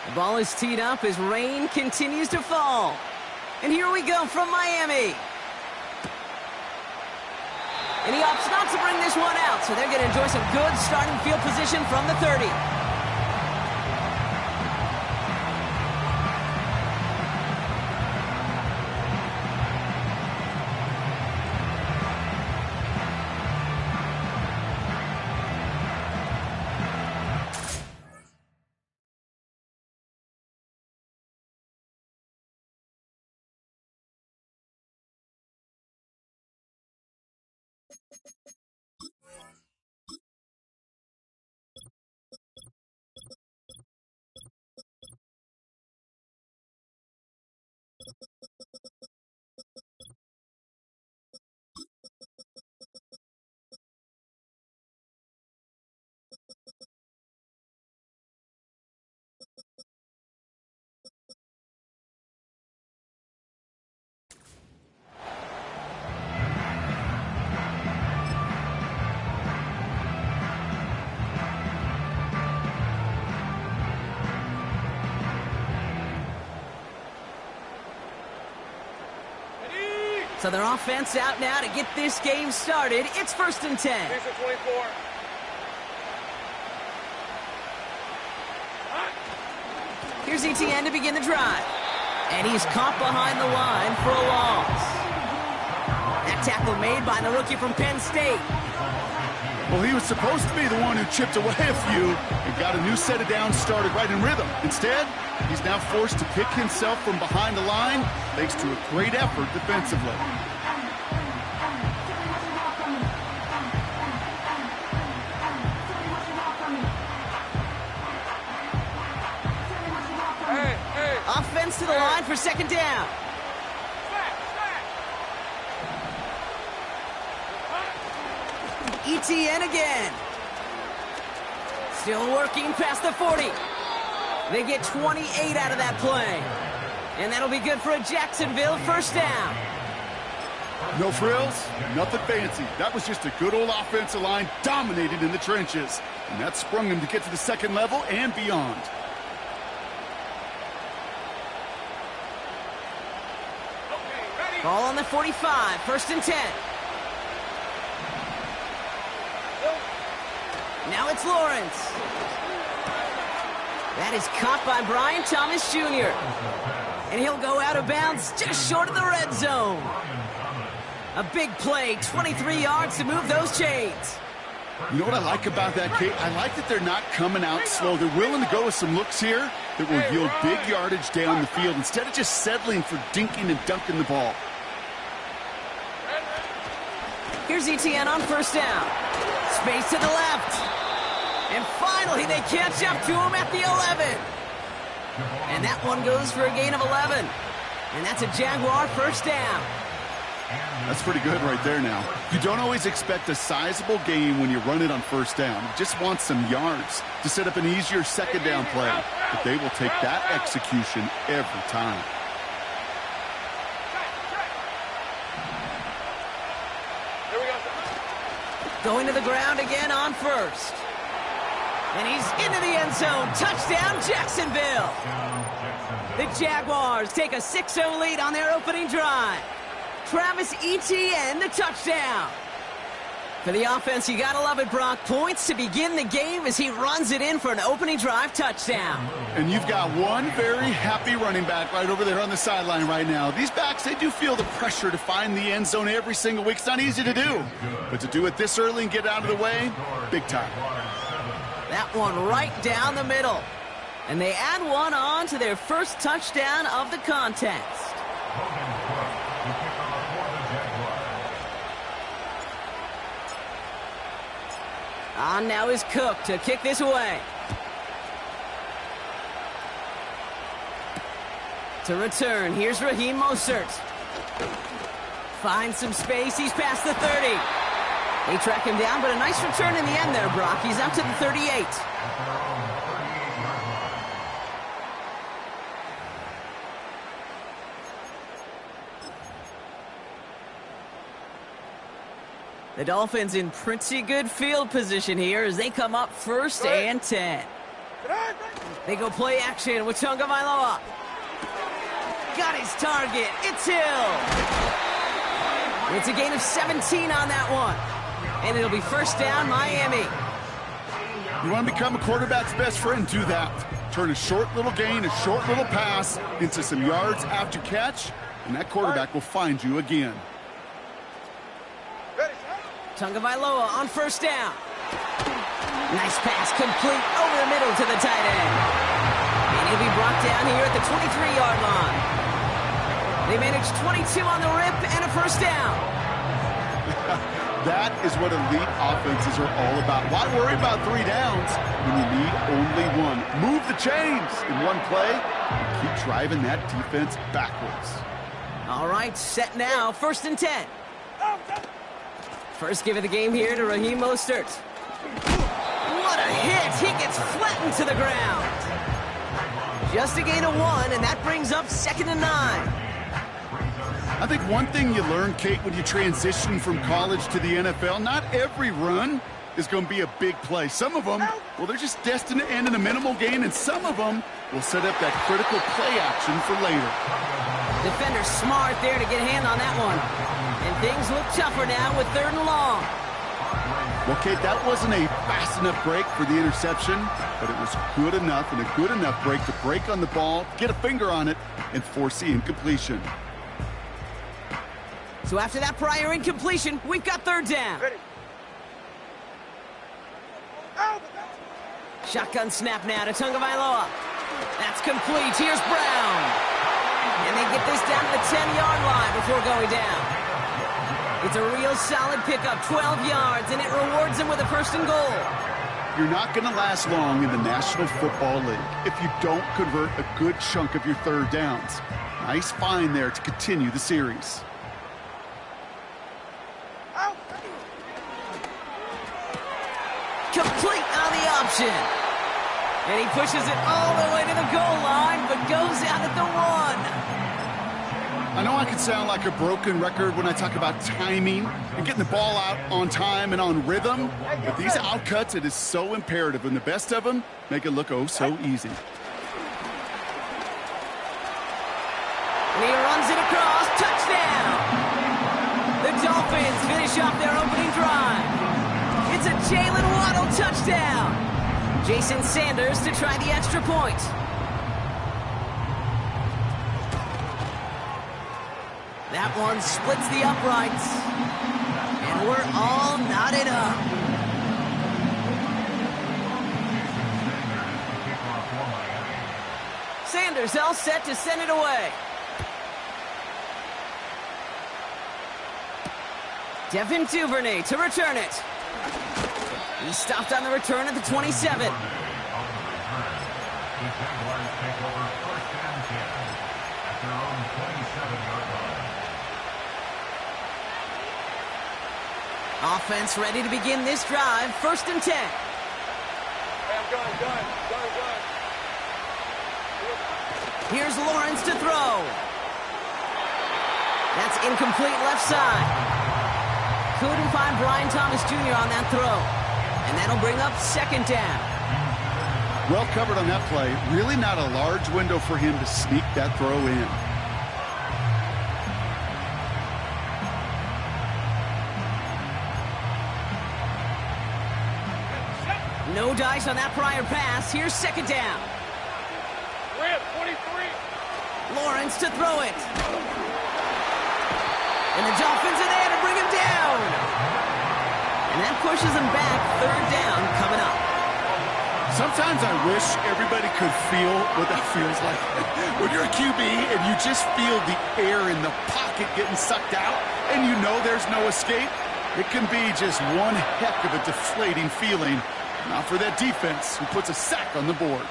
The ball is teed up as rain continues to fall. And here we go from Miami. And he opts not to bring this one out, so they're going to enjoy some good starting field position from the 30. So their offense out now to get this game started. It's 1st and 10. Here's the 24. Here's ETN to begin the drive. And he's caught behind the line for a loss. That tackle made by the rookie from Penn State. Well, he was supposed to be the one who chipped away a few and got a new set of downs started right in rhythm. Instead, he's now forced to pick himself from behind the line thanks to a great effort defensively. Offense to the line for 2nd down. ETN again. Still working past the 40. They get 28 out of that play. And that'll be good for a Jacksonville 1st down. No frills, nothing fancy. That was just a good old offensive line dominated in the trenches. And that sprung him to get to the 2nd level and beyond. Ball on the 45, 1st and 10. Now it's Lawrence. That is caught by Brian Thomas Jr. And he'll go out of bounds just short of the red zone. A big play, 23 yards to move those chains. You know what I like about that, Kate? I like that they're not coming out slow. They're willing to go with some looks here that will yield big yardage down the field instead of just settling for dinking and dunking the ball. Here's ETN on 1st down. Space to the left. And finally, they catch up to him at the 11. And that one goes for a gain of 11. And that's a Jaguar 1st down. That's pretty good right there now. You don't always expect a sizable gain when you run it on 1st down. You just want some yards to set up an easier 2nd down play. But they will take that execution every time. Going to the ground again on 1st. And he's into the end zone. Touchdown, Jacksonville. The Jaguars take a 6-0 lead on their opening drive. Travis Etienne, the touchdown. For the offense, you gotta love it, Brock. Points to begin the game as he runs it in for an opening drive touchdown. And you've got one very happy running back right over there on the sideline right now. These backs, they do feel the pressure to find the end zone every single week. It's not easy to do. But to do it this early and get out of the way, big time. That one right down the middle. And they add one on to their first touchdown of the contest. On now is Cook to kick this away. To return, here's Raheem Mostert. Finds some space, he's past the 30. They track him down, but a nice return in the end there, Brock. He's up to the 38. The Dolphins in pretty good field position here as they come up 1st and 10. They go play action with Tagovailoa. Got his target. It's Hill. It's a gain of 17 on that one. And it'll be 1st down, Miami. You want to become a quarterback's best friend, do that. Turn a short little gain, a short little pass into some yards after catch, and that quarterback will find you again. Tagovailoa on 1st down. Nice pass complete over the middle to the tight end. And he'll be brought down here at the 23-yard line. They managed 22 on the rip and a 1st down. That is what elite offenses are all about. Why worry about 3 downs when you need only 1? Move the chains in one play and keep driving that defense backwards. All right, set now, 1st and 10. First give of the game here to Raheem Mostert. What a hit! He gets flattened to the ground. Just a gain of 1, and that brings up 2nd and 9. I think one thing you learn, Kate, when you transition from college to the NFL, not every run is going to be a big play. Some of them, well, they're just destined to end in a minimal gain, and some of them will set up that critical play action for later. Defender smart there to get a hand on that one. And things look tougher now with 3rd and long. Well, Kate, that wasn't a fast enough break for the interception, but it was good enough and a good enough break to break on the ball, get a finger on it, and force the incompletion. So after that prior incompletion, we've got 3rd down. Shotgun snap now to Tagovailoa. That's complete. Here's Brown. And they get this down to the 10-yard line before going down. It's a real solid pickup, 12 yards, and it rewards them with a 1st and goal. You're not going to last long in the National Football League if you don't convert a good chunk of your 3rd downs. Nice find there to continue the series. Complete on the option. And he pushes it all the way to the goal line, but goes out at the 1. I know I can sound like a broken record when I talk about timing and getting the ball out on time and on rhythm, but these outcuts, it is so imperative, and the best of them make it look oh so easy. And he runs it across, touchdown! The Dolphins finish off their opening drive. It's a Jalen Waddle touchdown. Jason Sanders to try the extra point. That one splits the uprights. And we're all knotted up. Sanders all set to send it away. Devin Duvernay to return it. He stopped on the return at the 27. Offense ready to begin this drive. 1st and 10. Here's Lawrence to throw. That's incomplete left side. Couldn't find Brian Thomas Jr. on that throw. And that'll bring up 2nd down. Well covered on that play. Really not a large window for him to sneak that throw in. No dice on that prior pass. Here's 2nd down. 23. Lawrence to throw it. And the Dolphins are there to bring him down. And that pushes him back. 3rd down coming up. Sometimes I wish everybody could feel what that feels like. When you're a QB and you just feel the air in the pocket getting sucked out and you know there's no escape, it can be just one heck of a deflating feeling. Not for that defense who puts a sack on the board.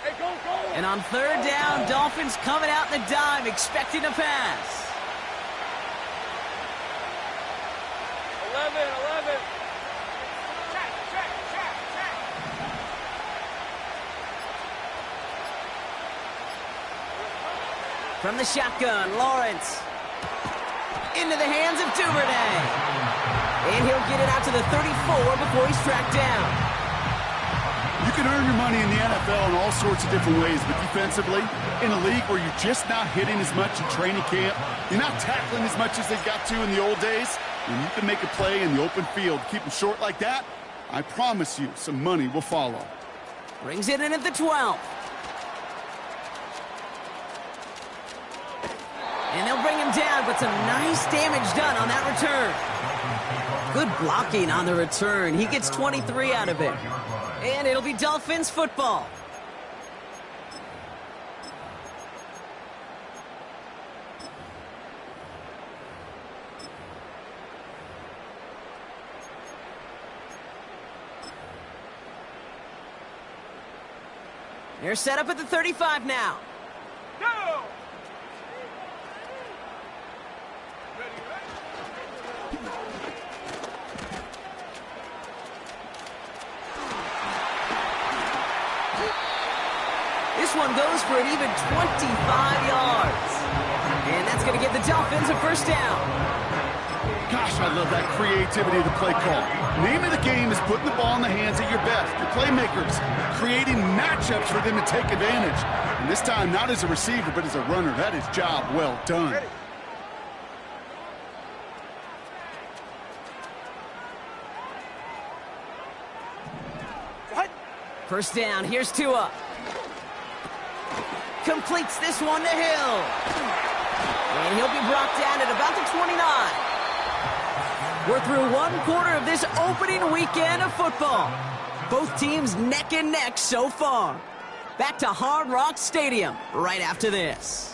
Hey, go, go! And on 3rd down, Dolphins coming out in the dime, expecting a pass. 11. From the shotgun, Lawrence. Into the hands of Duvernay. And he'll get it out to the 34 before he's tracked down. You can earn your money in the NFL in all sorts of different ways, but defensively, in a league where you're just not hitting as much in training camp, you're not tackling as much as they got to in the old days, and you can make a play in the open field, keep them short like that, I promise you some money will follow. Brings it in at the 12. And they'll bring him down, but some nice damage done on that return. Good blocking on the return. He gets 23 out of it. And it'll be Dolphins football. They're set up at the 35 now. Go! This one goes for an even 25 yards. And that's going to give the Dolphins a first down. Gosh, I love that creativity of the play call. Name of the game is putting the ball in the hands of your best, your playmakers, creating matchups for them to take advantage. And this time, not as a receiver, but as a runner. That is job well done. Ready. First down, here's Tua. Completes this one to Hill. And he'll be brought down at about the 29. We're through one quarter of this opening weekend of football. Both teams neck and neck so far. Back to Hard Rock Stadium right after this.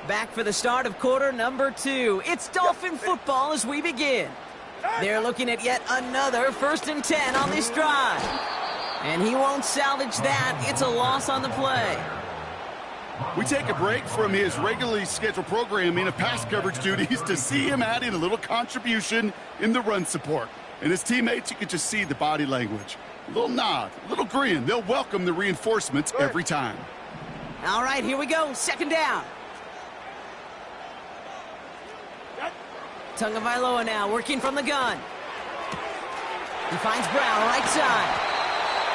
Back for the start of quarter number 2. It's Dolphin football as we begin. They're looking at yet another 1st and 10 on this drive. And he won't salvage that. It's a loss on the play. We take a break from his regularly scheduled programming of pass coverage duties to see him adding a little contribution in the run support. And his teammates, you can just see the body language. A little nod, a little grin. They'll welcome the reinforcements every time. All right, here we go. 2nd down. Tagovailoa now working from the gun. He finds Brown right side.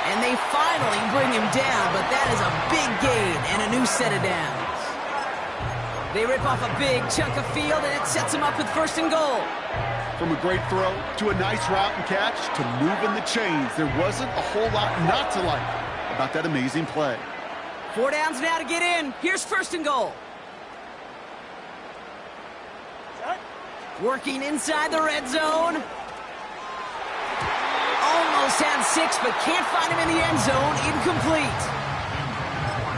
And they finally bring him down, but that is a big gain and a new set of downs. They rip off a big chunk of field, and it sets him up with 1st and goal. From a great throw to a nice route and catch to moving the chains, there wasn't a whole lot not to like about that amazing play. 4 downs now to get in. Here's 1st and goal. Working inside the red zone. Almost had 6, but can't find him in the end zone. Incomplete.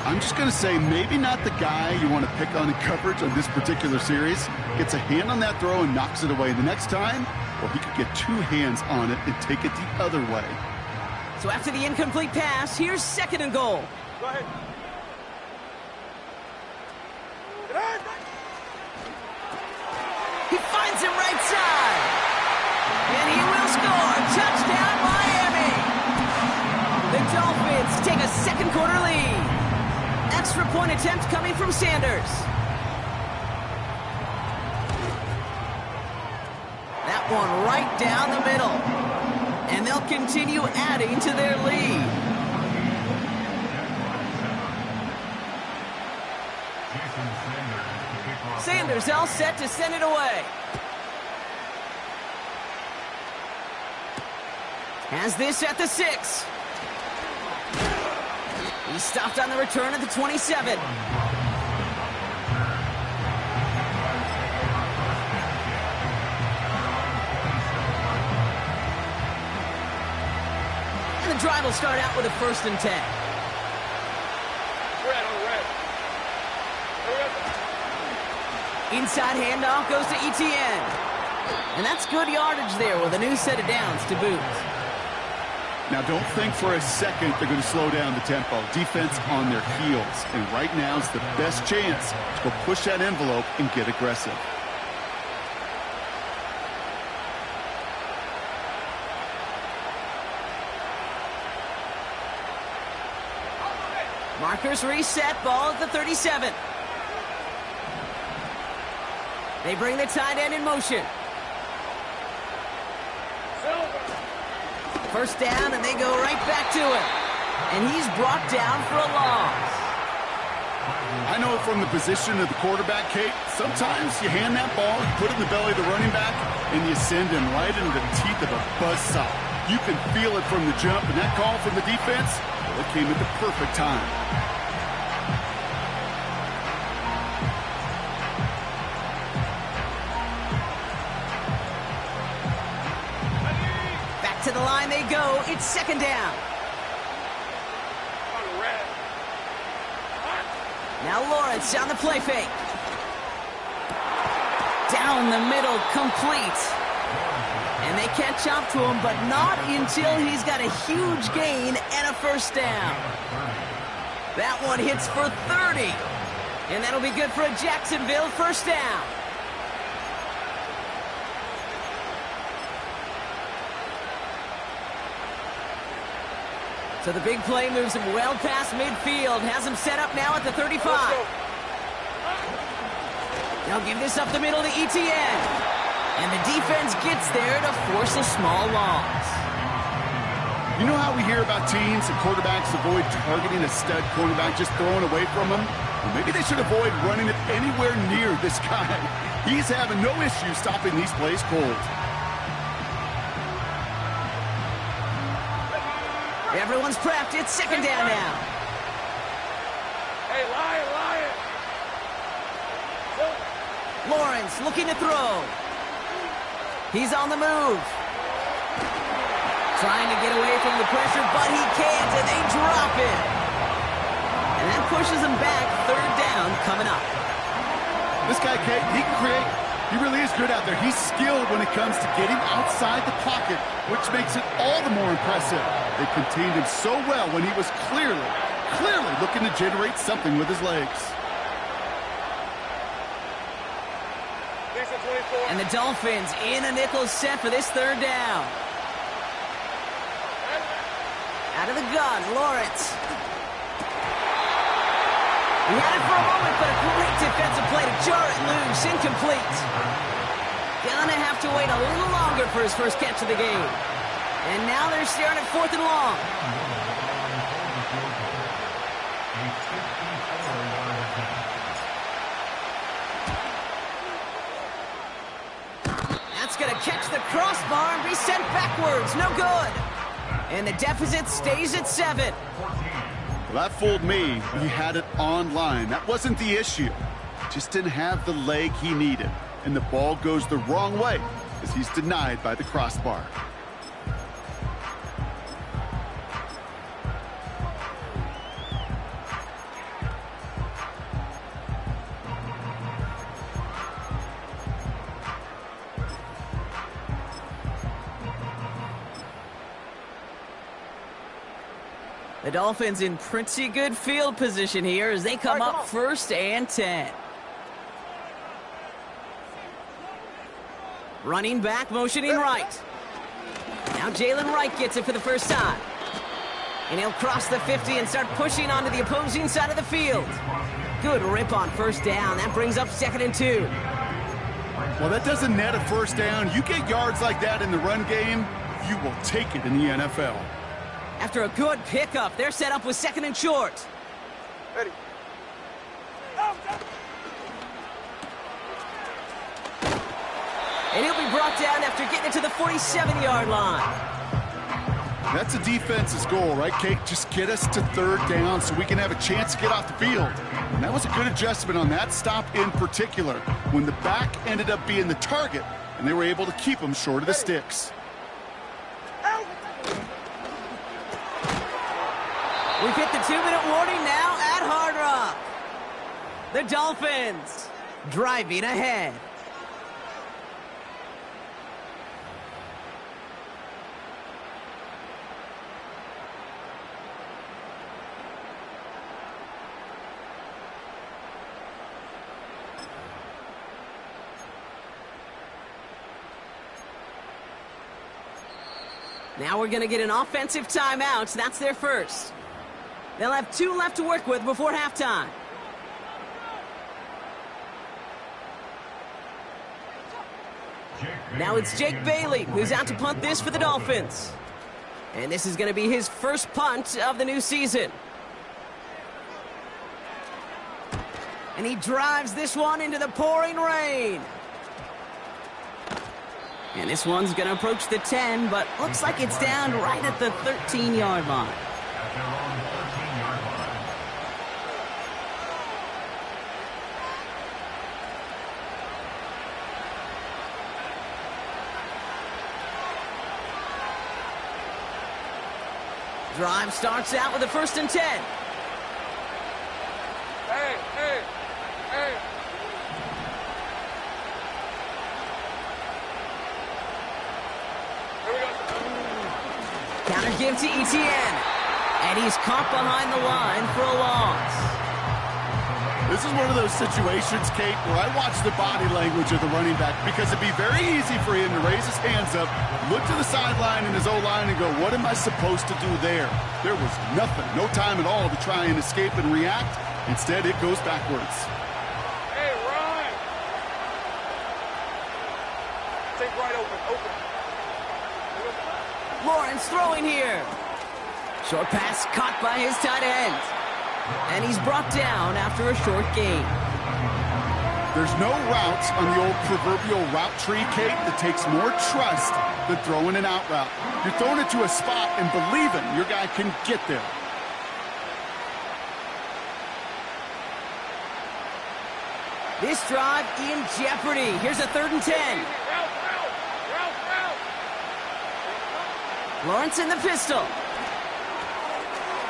I'm just going to say maybe not the guy you want to pick on in coverage on this particular series. Gets a hand on that throw and knocks it away. The next time, well, he could get 2 hands on it and take it the other way. So after the incomplete pass, here's 2nd and goal. Go ahead. He finds him right side. And he will score. Touchdown, Miami. The Dolphins take a 2nd quarter lead. Extra point attempt coming from Sanders. That one right down the middle. And they'll continue adding to their lead. Sanders all set to send it away. Has this at the 6. He stopped on the return at the 27. And the drive will start out with a 1st and 10. Red on red. Hurry up. Inside handoff goes to ETN. And that's good yardage there with a new set of downs to boot. Now, don't think for a second they're going to slow down the tempo. Defense on their heels. And right now is the best chance to go push that envelope and get aggressive. Markers reset, ball at the 37. They bring the tight end in motion. First down, and they go right back to it. And he's brought down for a loss. I know from the position of the quarterback, Kate, sometimes you hand that ball, put it in the belly of the running back, and you send him right into the teeth of a buzzsaw. You can feel it from the jump, and that call from the defense, well, it came at the perfect time. To the line they go. It's second down. Now Lawrence on the play fake. Down the middle, complete. And they catch up to him, but not until he's got a huge gain and a first down. That one hits for 30. And that'll be good for a Jacksonville first down. So the big play moves him well past midfield. Has him set up now at the 35. Now give this up the middle to ETN. And the defense gets there to force a small loss. You know how we hear about teams and quarterbacks avoid targeting a stud cornerback, just throwing away from him? Well, maybe they should avoid running it anywhere near this guy. He's having no issue stopping these plays cold. Everyone's prepped. It's second down now. Hey, Lion. Lawrence looking to throw. He's on the move. Trying to get away from the pressure, but he can't, and they drop it. And that pushes him back. Third down coming up. This guy, Kate, he can create. He really is good out there. He's skilled when it comes to getting outside the pocket, which makes it all the more impressive. They contained him so well when he was clearly looking to generate something with his legs. And the Dolphins in a nickel set for this third down. Out of the gun, Lawrence. He had it for a moment, but a great defensive play to jar it loose. Incomplete. Gonna have to wait a little longer for his first catch of the game. And now they're staring at 4th and long. That's going to catch the crossbar and be sent backwards. No good. And the deficit stays at 7. Well, that fooled me. He had it on line. That wasn't the issue. Just didn't have the leg he needed. And the ball goes the wrong way as he's denied by the crossbar. The Dolphins in pretty good field position here as they come up 1st and 10. Running back, motioning right. Now Jalen Wright gets it for the first time. And he'll cross the 50 and start pushing onto the opposing side of the field. Good rip on first down. That brings up 2nd and 2. Well, that doesn't net a first down. You get yards like that in the run game, you will take it in the NFL. After a good pickup, they're set up with 2nd and short. Ready. And he'll be brought down after getting it to the 47-yard line. That's a defense's goal, right, Kate? Just get us to 3rd down so we can have a chance to get off the field. And that was a good adjustment on that stop in particular, when the back ended up being the target, and they were able to keep him short of the sticks. We've hit the 2-minute warning now at Hard Rock. The Dolphins driving ahead. Now we're going to get an offensive timeout. That's their first. They'll have 2 left to work with before halftime. Now it's Jake Bailey who's out to punt this for the Dolphins. And this is going to be his first punt of the new season. And he drives this one into the pouring rain. And this one's going to approach the 10, but looks like it's down right at the 13-yard line. Drive starts out with a 1st and 10. Hey. Here we go. Counter give to Etienne. And he's caught behind the line for a loss. This is one of those situations, Kate, where I watch the body language of the running back because it'd be very easy for him to raise his hands up, look to the sideline in his O-line and go, what am I supposed to do there? There was nothing, no time at all to try and escape and react. Instead, it goes backwards. Hey, run! Take right open. Lawrence throwing here. Short pass caught by his tight end. And he's brought down after a short gain. There's no routes on the old proverbial route tree, Kate, that takes more trust than throwing an out route. You're throwing it to a spot and believing your guy can get there. This drive in jeopardy. Here's a 3rd and 10. Lawrence in the pistol.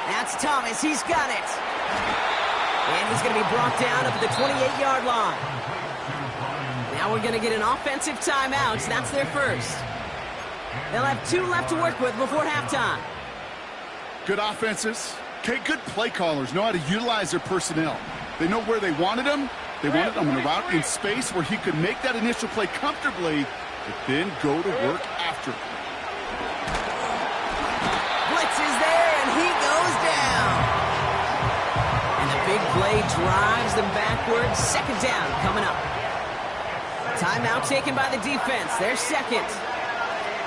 That's Thomas. He's got it. And he's going to be brought down up at the 28-yard line. Now we're going to get an offensive timeout. That's their first. They'll have 2 left to work with before halftime. Good offenses. Okay, good play callers know how to utilize their personnel. They know where they wanted him. They wanted him in a route in space where he could make that initial play comfortably, but then go to work after it. Blitz is there, and he goes down. And the big play drives them backwards. 2nd down coming up. Timeout taken by the defense. Their second.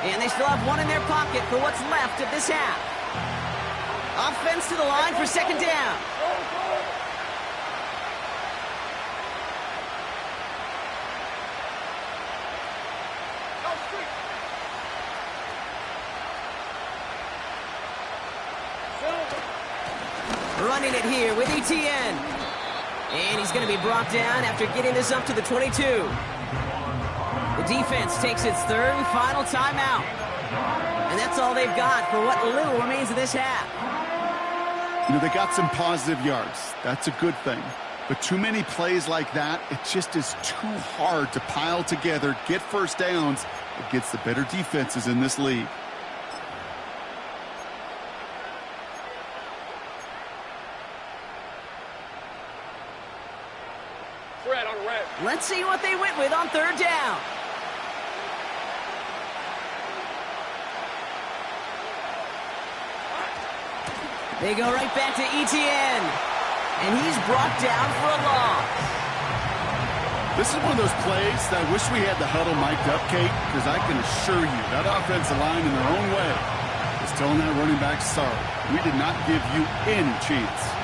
And they still have 1 in their pocket for what's left of this half. Offense to the line for 2nd down. Running it here with Etienne. And he's going to be brought down after getting this up to the 22. The defense takes its 3rd and final timeout. And that's all they've got for what little remains of this half. You know, they got some positive yards. That's a good thing. But too many plays like that, it just is too hard to pile together, get 1st downs against the better defenses in this league. Let's see what they went with on 3rd down. They go right back to Etienne. And he's brought down for a loss. This is one of those plays that I wish we had the huddle mic'd up, Kate, because I can assure you that offensive line in their own way is telling that running back, sorry, we did not give you any chance.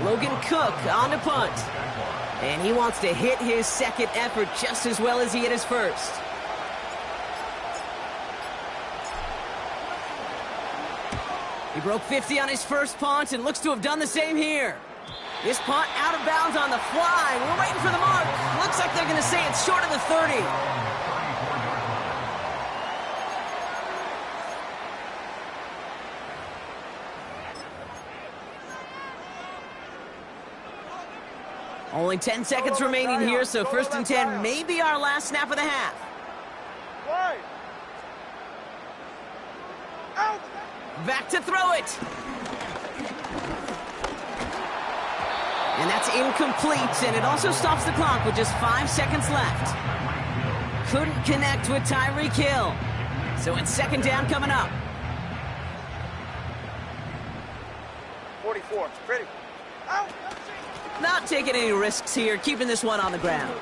Logan Cook on to punt. And he wants to hit his 2nd effort just as well as he hit his 1st. He broke 50 on his 1st punt and looks to have done the same here. This punt out of bounds on the fly. We're waiting for the mark. Looks like they're going to say it's short of the 30. Only 10 seconds remaining here, so 1st and 10 may be our last snap of the half. Back to throw it. And that's incomplete, and it also stops the clock with just 5 seconds left. Couldn't connect with Tyreek Hill. So it's second down coming up. 44. Ready. Not taking any risks here, keeping this one on the ground.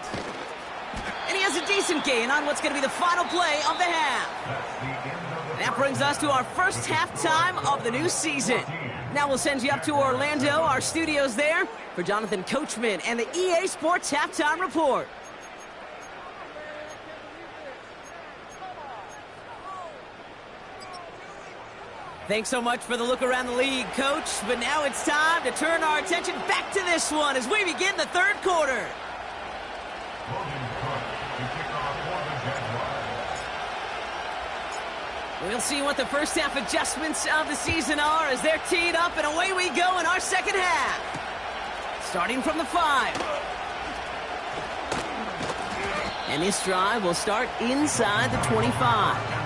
And he has a decent gain on what's going to be the final play of the half. That brings us to our first halftime of the new season. Now we'll send you up to Orlando, our studios there, for Jonathan Coachman and the EA Sports Halftime Report. Thanks so much for the look around the league, Coach. But now it's time to turn our attention back to this one as we begin the third quarter. We'll see what the first half adjustments of the season are as they're teed up, and away we go in our second half. Starting from the 5. And this drive will start inside the 25.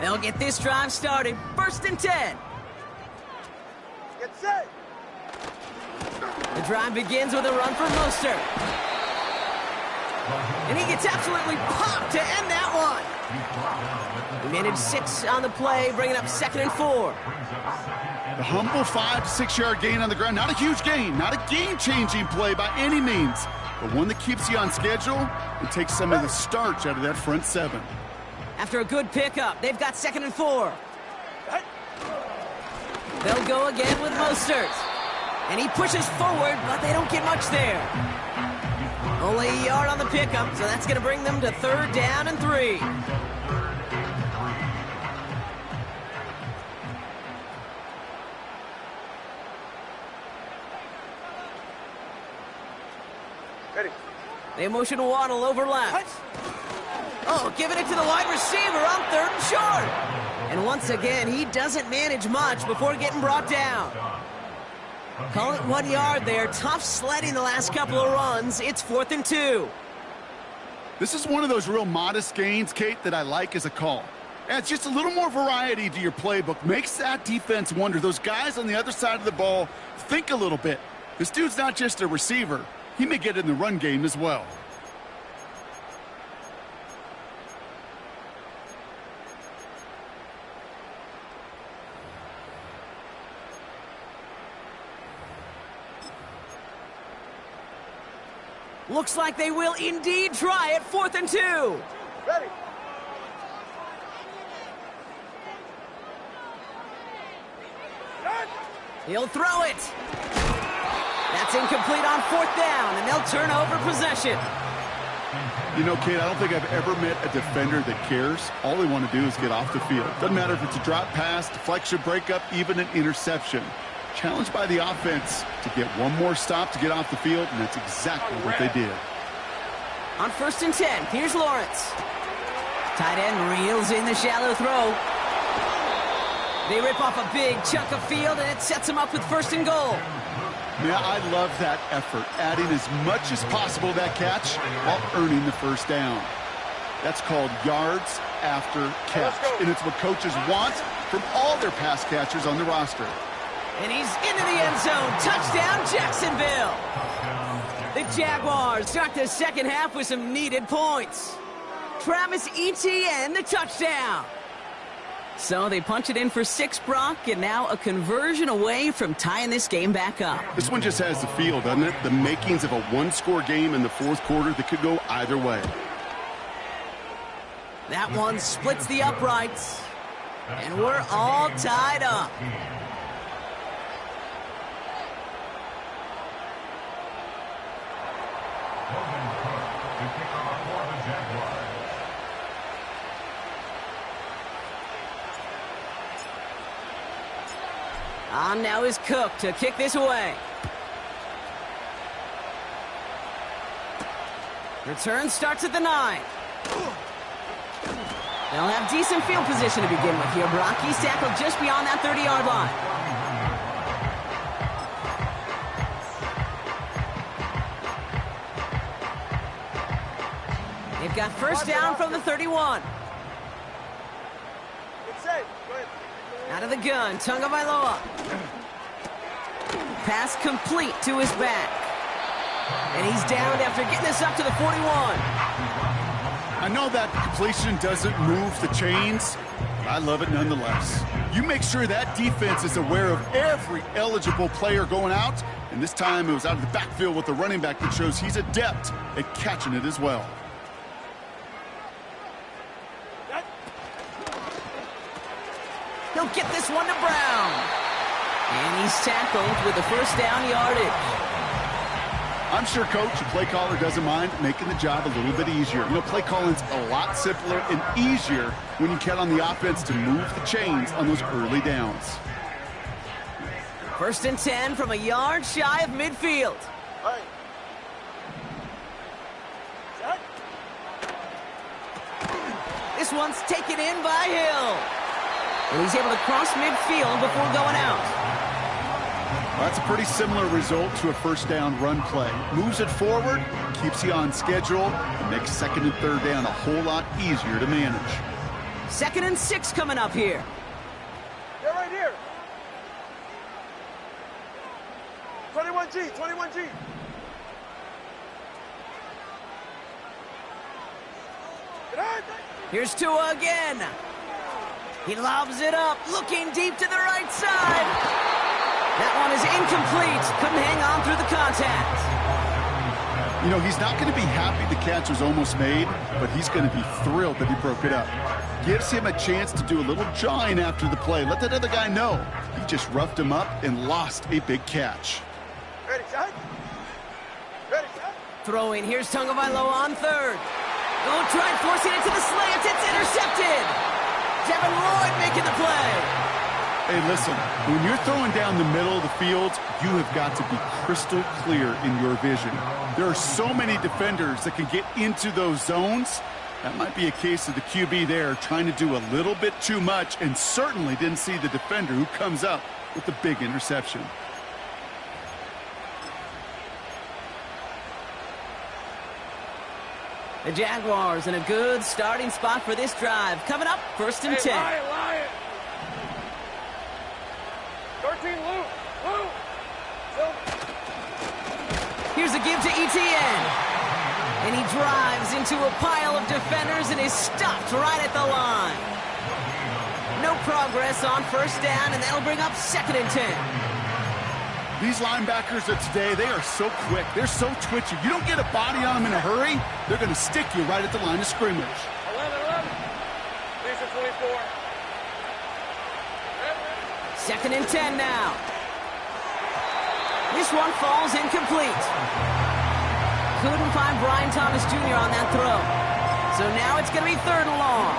They'll get this drive started. First and 10. Get set. The drive begins with a run for Mostert. And he gets absolutely popped to end that one. He managed 6 on the play, bringing up second and 4. The humble 5 to 6 yard gain on the ground. Not a huge gain, not a game-changing play by any means, but one that keeps you on schedule and takes some of the starch out of that front 7. After a good pickup, they've got second and 4. They'll go again with Mostert. And he pushes forward, but they don't get much there. Only a yard on the pickup, so that's going to bring them to third down and 3. Ready. They motion Waddle over left. Oh, giving it to the wide receiver on third and short. And once again, he doesn't manage much before getting brought down. Call it 1 yard there. Tough sledding the last couple of runs. It's 4th and 2. This is one of those real modest gains, Kate, that I like as a call. Adds just a little more variety to your playbook. Makes that defense wonder. Those guys on the other side of the ball think a little bit. This dude's not just a receiver. He may get in the run game as well. Looks like they will indeed try it. 4th and 2. Ready. He'll throw it. That's incomplete on 4th down, and they'll turn over possession. You know, Kate, I don't think I've ever met a defender that cares. All they want to do is get off the field. Doesn't matter if it's a drop pass, deflection, breakup, even an interception. Challenged by the offense to get one more stop to get off the field, and that's exactly what they did. On 1st and 10, here's Lawrence. Tight end reels in the shallow throw. They rip off a big chunk of field, and it sets them up with 1st and goal. Yeah, I love that effort, adding as much as possible to that catch while earning the 1st down. That's called yards after catch, and it's what coaches want from all their pass catchers on the roster. And he's into the end zone. Touchdown, Jacksonville. The Jaguars start the second half with some needed points. Travis Etienne, the touchdown. So they punch it in for 6, Brock, and now a conversion away from tying this game back up. This one just has the feel, doesn't it? The makings of a one-score game in the fourth quarter that could go either way. That one splits the uprights, and we're all tied up. On now is Cook to kick this away. Return starts at the 9. They'll have decent field position to begin with here, Brock. He's tackled just beyond that 30-yard line. They've got first down from the 31. Get safe. Go ahead. Out of the gun, Tagovailoa. Pass complete to his back. And he's downed after getting this up to the 41. I know that completion doesn't move the chains, but I love it nonetheless. You make sure that defense is aware of every eligible player going out, and this time it was out of the backfield with the running back that shows he's adept at catching it as well. He'll get this one to Brown. And he's tackled with the first down yardage. I'm sure coach and play caller doesn't mind making the job a little bit easier. You know, play calling's a lot simpler and easier when you count on the offense to move the chains on those early downs. First and 10 from a yard shy of midfield. Hey. Set. This one's taken in by Hill. And he's able to cross midfield before going out. Well, that's a pretty similar result to a first down run play. Moves it forward, keeps you on schedule, and makes second and third down a whole lot easier to manage. 2nd and 6 coming up here. They're right here. 21G, 21G. Here's Tua again. He lobs it up, looking deep to the right side. That one is incomplete. Couldn't hang on through the contact. You know, he's not going to be happy the catch was almost made, but he's going to be thrilled that he broke it up. Gives him a chance to do a little jawing after the play. Let that other guy know. He just roughed him up and lost a big catch. Ready, set. Ready, set. Throwing, here's Tagovailoa on 3rd. Oh, tried forcing it to the slants. It's intercepted. Devin Lloyd making the play. Hey, listen, when you're throwing down the middle of the field, you have got to be crystal clear in your vision. There are so many defenders that can get into those zones. That might be a case of the QB there trying to do a little bit too much and certainly didn't see the defender who comes up with the big interception. The Jaguars in a good starting spot for this drive. Coming up, 1st and 10. Lion. 13, Lou. Here's a give to Etienne. And he drives into a pile of defenders and is stopped right at the line. No progress on first down, and that'll bring up 2nd and 10. These linebackers of today, they are so quick. They're so twitchy. You don't get a body on them in a hurry, they're going to stick you right at the line of scrimmage. 11. Lisa 24. 2nd and 10 now. This one falls incomplete. Couldn't find Brian Thomas Jr. on that throw. So now it's going to be 3rd and long.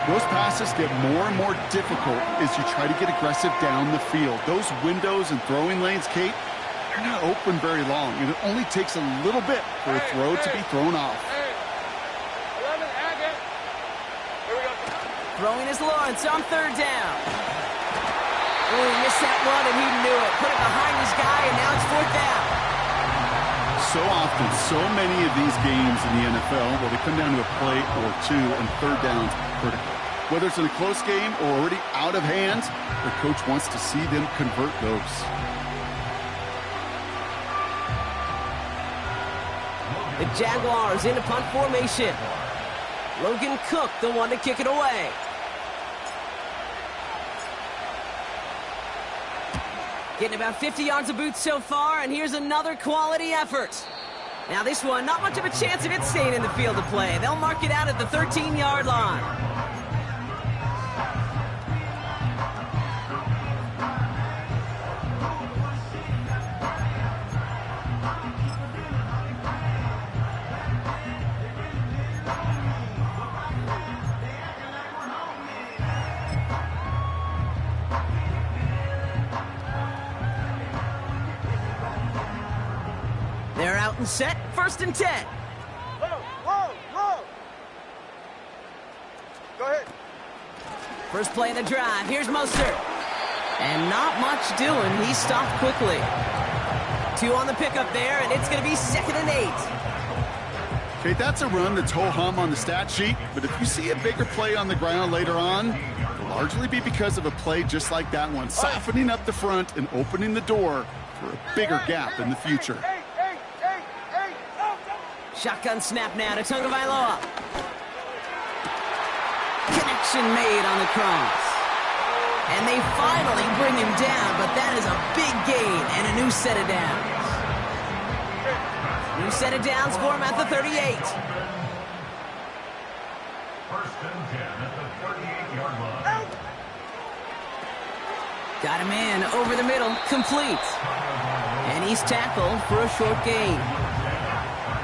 Those passes get more and more difficult as you try to get aggressive down the field. Those windows and throwing lanes, Kate, they're not open very long. And it only takes a little bit for a throw to be thrown off. 11, Agate. Here we go. Throwing is Lawrence on 3rd down. Oh, he missed that one, and he knew it. Put it behind his guy, and now it's 4th down. So often, so many of these games in the NFL, where they come down to a play or two and 3rd downs critical. Whether it's in a close game or already out of hand, the coach wants to see them convert those. The Jaguars in a punt formation. Logan Cook, the one to kick it away. Getting about 50 yards of boots so far, and here's another quality effort. Now this one, not much of a chance of it staying in the field of play. They'll mark it out at the 13-yard line. They're out and set, 1st and 10. Low. Go ahead. First play of the drive, here's Mostert. And not much doing, he stopped quickly. 2 on the pickup there, and it's going to be 2nd and 8. Okay, that's a run that's ho-hum on the stat sheet, but if you see a bigger play on the ground later on, it'll largely be because of a play just like that one, softening up the front and opening the door for a bigger gap in the future. Shotgun snap now to Tagovailoa. Connection made on the cross. And they finally bring him down, but that is a big gain and a new set of downs. New set of downs for him at the 38. 1st and 10 at the 38-yard line. Got him in over the middle, complete. And he's tackled for a short gain.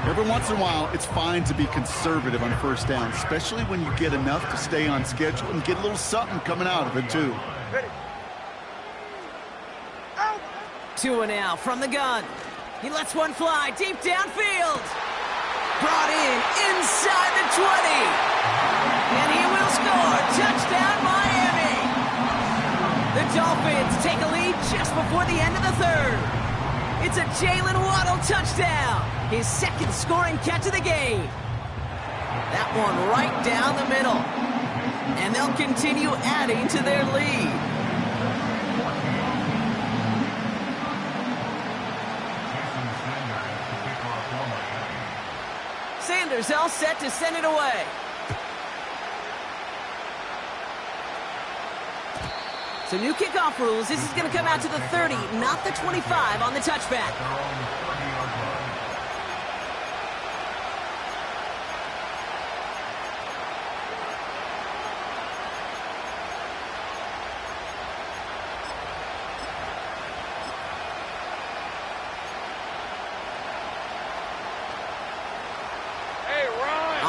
Every once in a while, it's fine to be conservative on 1st down, especially when you get enough to stay on schedule and get a little something coming out of it, too. Ready. 2 now from the gun. He lets one fly deep downfield. Brought in inside the 20. And he will score. Touchdown, Miami. The Dolphins take a lead just before the end of the 3rd. It's a Jalen Waddle touchdown. His 2nd scoring catch of the game. That one right down the middle. And they'll continue adding to their lead. Sanders all set to send it away. So new kickoff rules. This is going to come out to the 30, not the 25 on the touchback.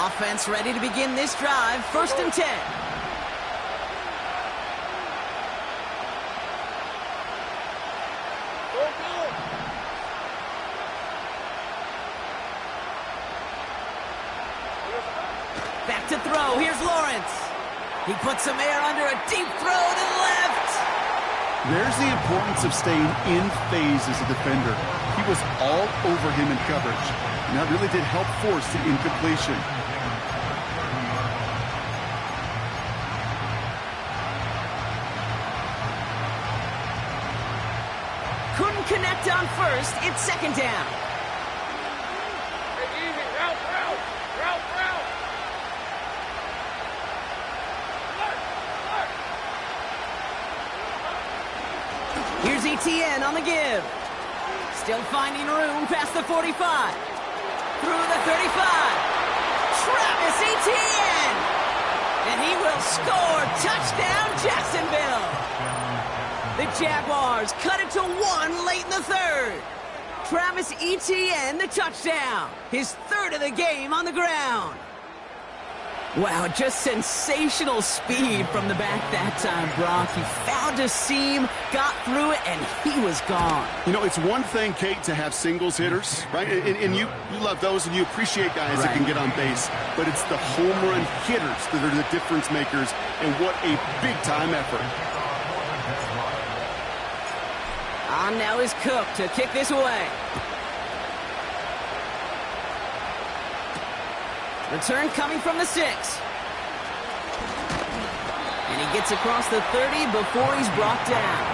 Offense ready to begin this drive. 1st and 10. Back to throw. Here's Lawrence. He puts some air under a deep throw to the left. There's the importance of staying in phase as a defender. He was all over him in coverage, and that really did help force the incompletion. Couldn't connect on 1st. It's 2nd down. Hey, easy. Route. Here's ETN on the give. Still finding room past the 45. Through the 35. Travis Etienne. And he will score. Touchdown, Jacksonville. The Jaguars cut it to 1 late in the 3rd. Travis Etienne, the touchdown. His 3rd of the game on the ground. Wow, just sensational speed from the back that time, Brock. He found a seam, got through it, and he was gone. You know, it's one thing, Kate, to have singles hitters, right? And you love those, and you appreciate guys that can get on base. But it's the home run hitters that are the difference makers, and what a big-time effort. On now is Cook to kick this away. Return coming from the 6. And he gets across the 30 before he's brought down.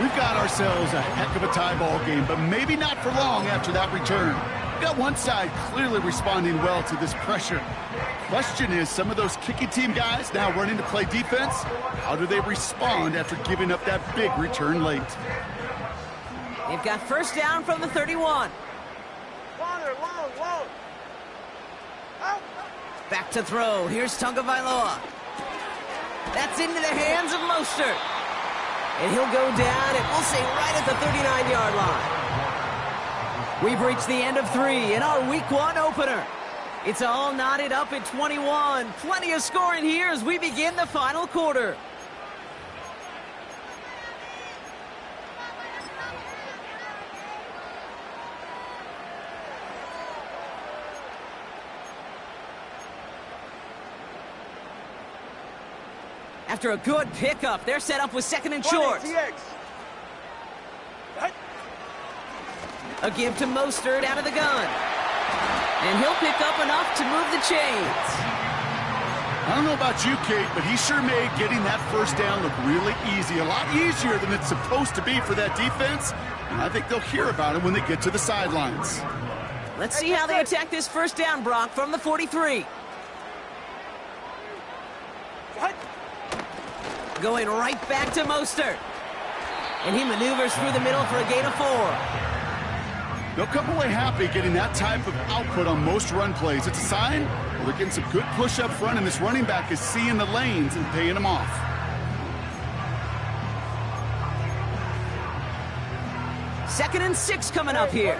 We've got ourselves a heck of a tie ball game, but maybe not for long after that return. Got one side clearly responding well to this pressure. Question is, some of those kicking team guys now running to play defense, how do they respond after giving up that big return late? They've got first down from the 31. Long. Out. Back to throw. Here's Tagovailoa. That's into the hands of Mostert. And he'll go down, and we'll say right at the 39-yard line. We've reached the end of 3 in our Week 1 opener. It's all knotted up at 21. Plenty of scoring here as we begin the final quarter. After a good pickup, they're set up with second and short. A give to Mostert out of the gun. And he'll pick up enough to move the chains. I don't know about you, Kate, but he sure made getting that first down look really easy. A lot easier than it's supposed to be for that defense. And I think they'll hear about it when they get to the sidelines. Let's see how they attack this first down, Brock, from the 43. Going right back to Mostert. And he maneuvers through the middle for a gain of 4. They'll come away happy getting that type of output on most run plays. It's a sign they're getting some good push up front, and this running back is seeing the lanes and paying them off. Second and 6 coming up here.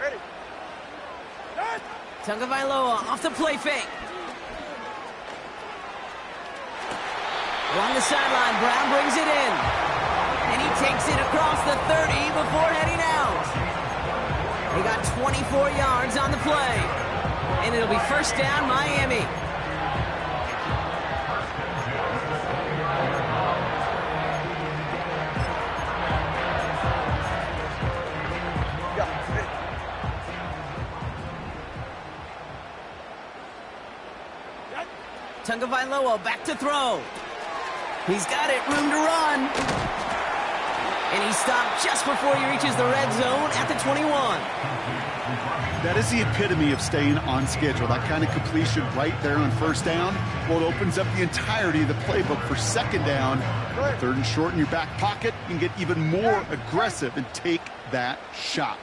Ready. Tagovailoa off the play fake. Along the sideline, Brown brings it in. And he takes it across the 30 before heading out. He got 24 yards on the play. And it'll be first down, Miami. Tagovailoa back to throw. He's got it, room to run. And he stopped just before he reaches the red zone at the 21. That is the epitome of staying on schedule. That kind of completion right there on first down. Well, it opens up the entirety of the playbook for second down. Third and short in your back pocket. You can get even more aggressive and take that shot.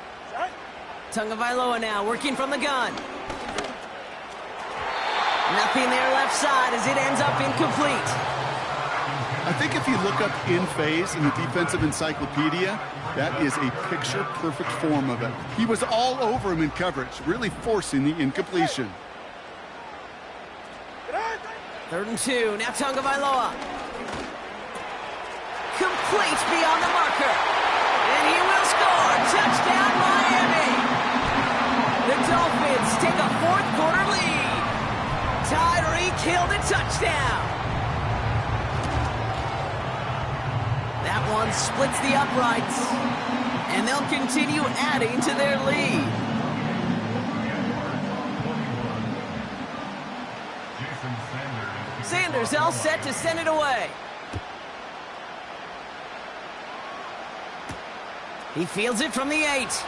Tagovailoa now working from the gun. Nothing there left side as it ends up incomplete. I think if you look up in phase in the defensive encyclopedia, that is a picture-perfect form of it. He was all over him in coverage, really forcing the incompletion. Third and 2, now Tagovailoa. Complete beyond the marker. And he will score. Touchdown, Miami. The Dolphins take a fourth-quarter lead. Tyreek Hill the touchdown. That one splits the uprights, and they'll continue adding to their lead. Sanders all set to send it away. He fields it from the 8.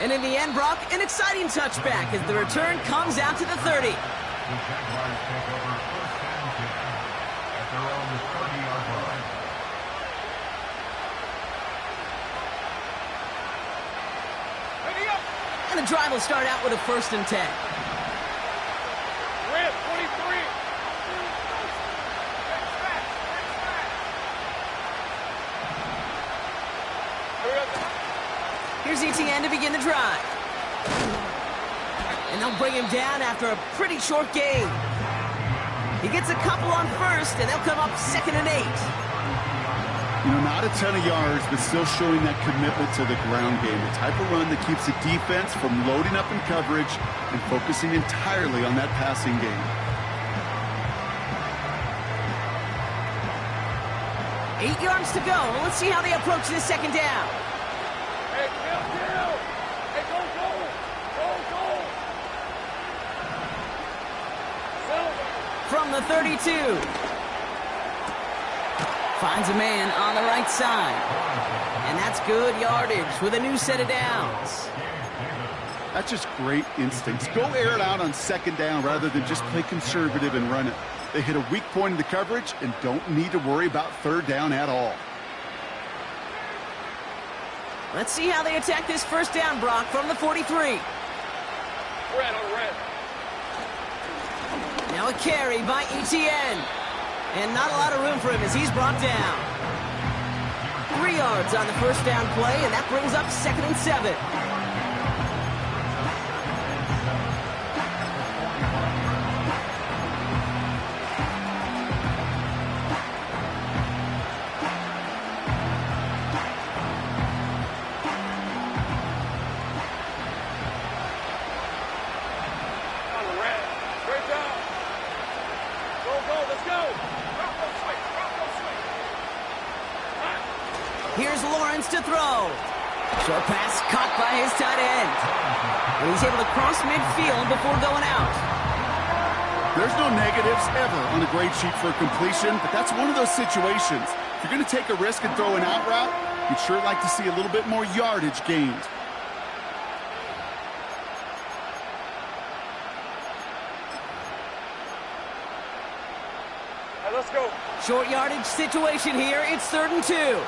And in the end, Brock, an exciting touchback as the return comes out to the 30. And the drive will start out with a 1st and 10. Red 23. Here's ETN to begin the drive. And they'll bring him down after a pretty short gain. He gets a couple on 1st, and they'll come up 2nd and 8. You know, not a ton of yards, but still showing that commitment to the ground game. The type of run that keeps the defense from loading up in coverage and focusing entirely on that passing game. 8 yards to go. Let's see how they approach this second down. Hey, Kill. Hey, go. From the 32. Finds a man on the right side. And that's good yardage with a new set of downs. That's just great instincts. Go air it out on second down rather than just play conservative and run it. They hit a weak point in the coverage and don't need to worry about third down at all. Let's see how they attack this first down, Brock, from the 43. Red on red. Now a carry by Etienne. And not a lot of room for him as he's brought down. 3 yards on the first down play, and that brings up 2nd and 7. Here's Lawrence to throw. Short pass caught by his tight end. And he's able to cross midfield before going out. There's no negatives ever on a grade sheet for a completion, but that's one of those situations. If you're going to take a risk and throw an out route, you'd sure like to see a little bit more yardage gained. All right, let's go. Short yardage situation here. It's 3rd and 2.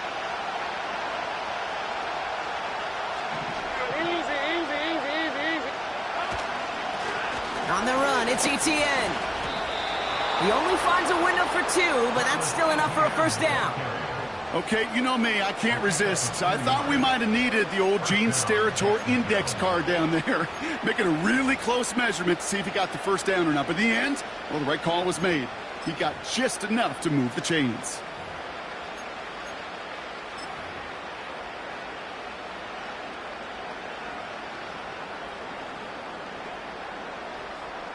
On the run, it's Etienne. He only finds a window for 2, but that's still enough for a first down. Okay, you know me, I can't resist. I thought we might have needed the old Gene Steratore index card down there, making a really close measurement to see if he got the first down or not. But in the end, well, the right call was made. He got just enough to move the chains.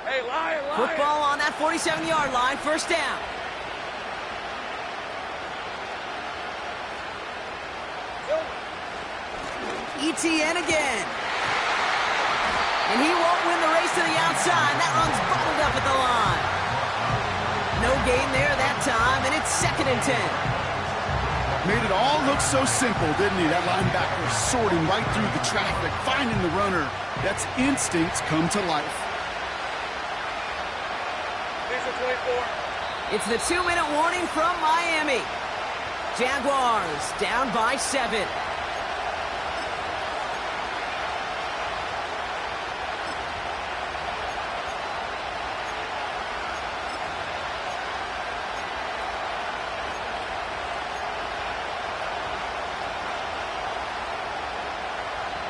Hey, Lion. Football on that 47-yard line, first down. Etienne again. And he won't win the race to the outside. That run's bottled up at the line. No gain there that time, and it's 2nd and 10. Made it all look so simple, didn't he? That linebacker sorting right through the traffic, finding the runner. That's instincts come to life. It's the 2-minute warning from Miami. Jaguars down by 7.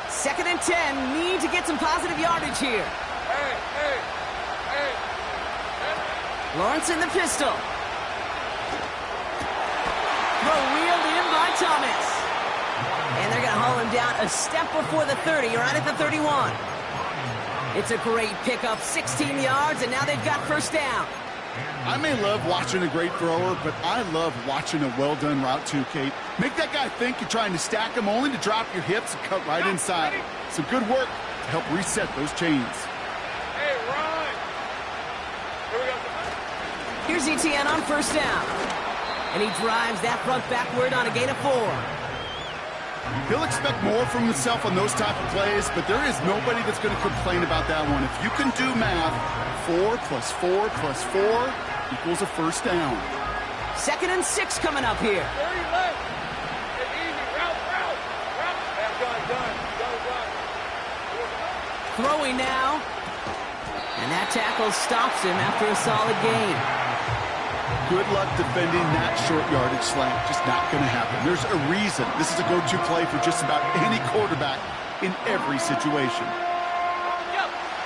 Second and 10, need to get some positive yardage here. Hey. Lawrence in the pistol. Throw wheeled in by Thomas. And they're going to haul him down a step before the 30, right at the 31. It's a great pickup, 16 yards, and now they've got first down. I may love watching a great thrower, but I love watching a well-done route too, Kate. Make that guy think you're trying to stack him only to drop your hips and cut right inside. Some good work to help reset those chains. Hey, run. Here we go. Here's Etienne on first down. And he drives that front backward on a gain of 4. He'll expect more from himself on those type of plays, but there is nobody that's going to complain about that one. If you can do math, 4 plus 4 plus 4 equals a first down. 2nd and 6 coming up here. 30 left. Get easy. Route. Hey, done. Throwing now. And that tackle stops him after a solid gain. Good luck defending that short yardage slant. Just not going to happen. There's a reason this is a go-to play for just about any quarterback in every situation.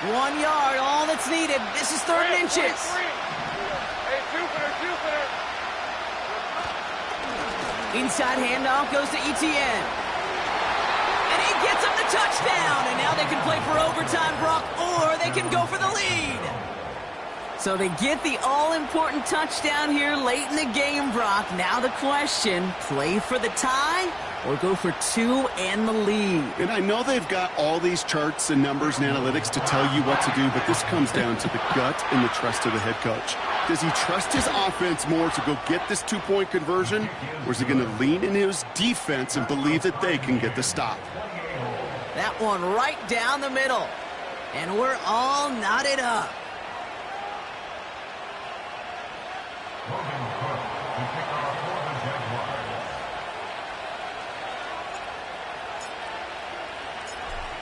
1 yard, all that's needed. This is 3rd and inches. Hey, Jupiter. Inside handoff goes to Etienne. And he gets him the touchdown. And now they can play for overtime, Brock, or they can go for the lead. So they get the all-important touchdown here late in the game, Brock. Now the question, play for the tie or go for two and the lead? And I know they've got all these charts and numbers and analytics to tell you what to do, but this comes down to the gut and the trust of the head coach. Does he trust his offense more to go get this two-point conversion, or is he going to lean into his defense and believe that they can get the stop? That one right down the middle. And we're all knotted up.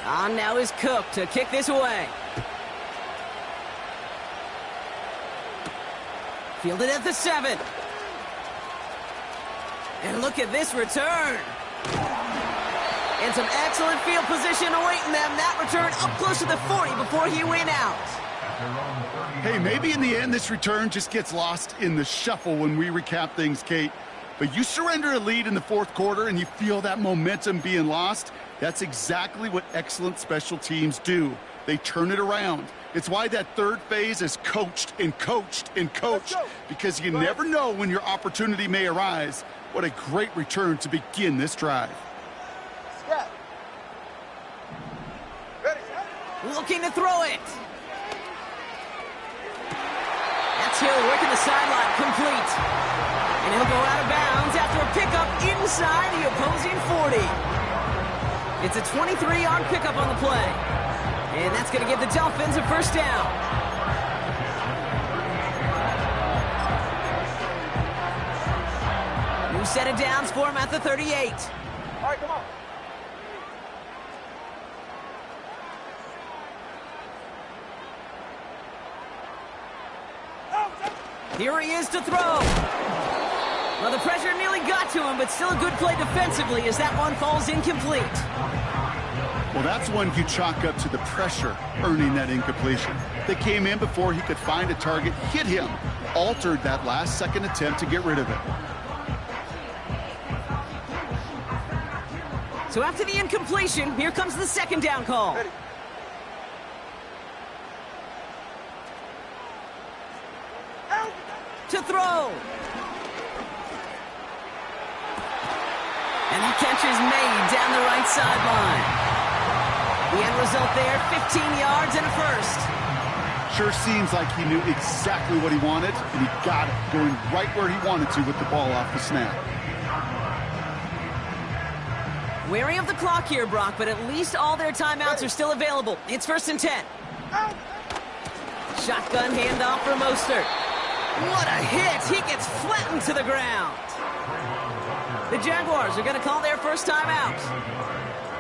On now is Cook to kick this away. Fielded at the 7. And look at this return. And some excellent field position awaiting them. That return up close to the 40 before he went out. Hey, maybe in the end this return just gets lost in the shuffle when we recap things, Kate. But you surrender a lead in the fourth quarter and you feel that momentum being lost. That's exactly what excellent special teams do. They turn it around. It's why that third phase is coached and coached and coached, because you never know when your opportunity may arise. What a great return to begin this drive. Looking to throw it. That's Hill working the sideline, complete. And he'll go out of bounds after a pickup inside the opposing 40. It's a 23-yard pickup on the play. And that's going to give the Dolphins a first down. New set of downs for him at the 38. All right, come on. Here he is to throw. Well, the pressure nearly got to him, but still a good play defensively as that one falls incomplete. Well, that's one you chalk up to the pressure earning that incompletion. They came in before he could find a target, hit him, altered that last-second attempt to get rid of it. So after the incompletion, here comes the second down call. Ready. To throw. And the catch is made down the right sideline. The end result there, 15 yards and a first. Sure seems like he knew exactly what he wanted, and he got it, going right where he wanted to with the ball off the snap. Wary of the clock here, Brock, but at least all their timeouts are still available. It's 1st and 10. Shotgun handoff for Mostert. What a hit! He gets flattened to the ground. The Jaguars are going to call their first timeout.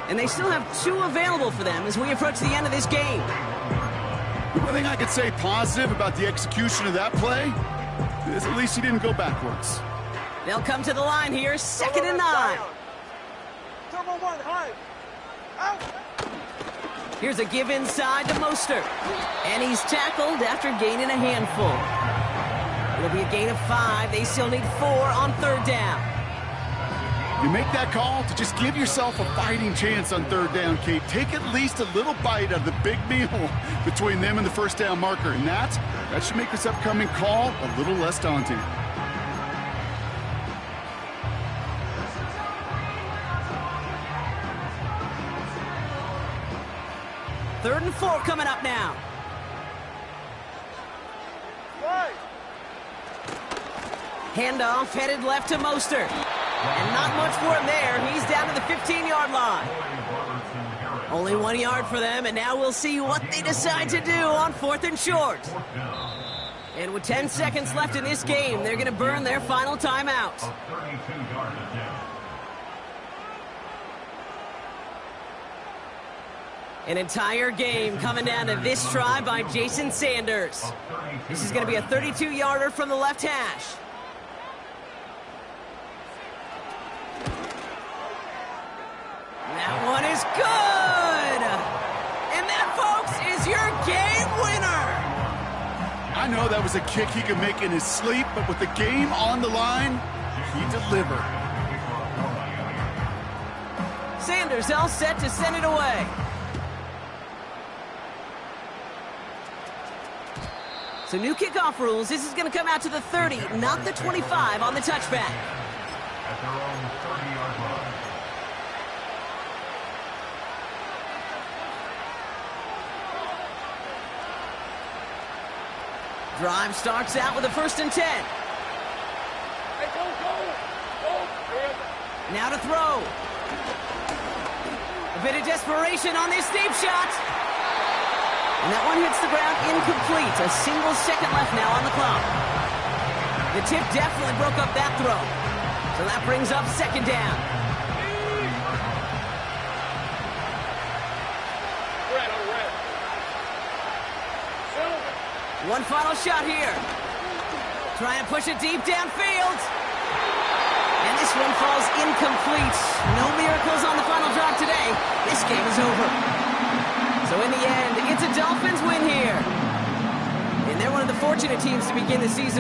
And they still have 2 available for them as we approach the end of this game. The one thing I could say positive about the execution of that play is at least he didn't go backwards. They'll come to the line here, 2nd and 9. Turbo 1, high. Out. Here's a give inside to Mostert. And he's tackled after gaining a handful. It'll be a gain of 5. They still need 4 on 3rd down. You make that call to just give yourself a fighting chance on 3rd down, Kate. Take at least a little bite out of the big meal between them and the first down marker. And that should make this upcoming call a little less daunting. Third and 4 coming up now. Right. Handoff headed left to Mostert. And not much for him there. He's down to the 15-yard line. Only 1 yard for them, and now we'll see what they decide to do on 4th and short. And with 10 seconds left in this game, they're going to burn their final timeout. An entire game coming down to this try by Jason Sanders. This is going to be a 32-yarder from the left hash. That one is good! And that, folks, is your game winner! I know that was a kick he could make in his sleep, but with the game on the line, he delivered. Sanders all set to send it away. So new kickoff rules. This is going to come out to the 30, not the 25 on the touchback. At their own 30-yard line. Drive starts out with a 1st and 10. Hey, go. Now to throw. A bit of desperation on this deep shot. And that one hits the ground incomplete. A single second left now on the clock. The tip definitely broke up that throw. So that brings up 2nd down. Red. One final shot here. Try and push it deep downfield. And this one falls incomplete. No miracles on the final drive today. This game is over. So in the end, it's a Dolphins win here. And they're one of the fortunate teams to begin the season.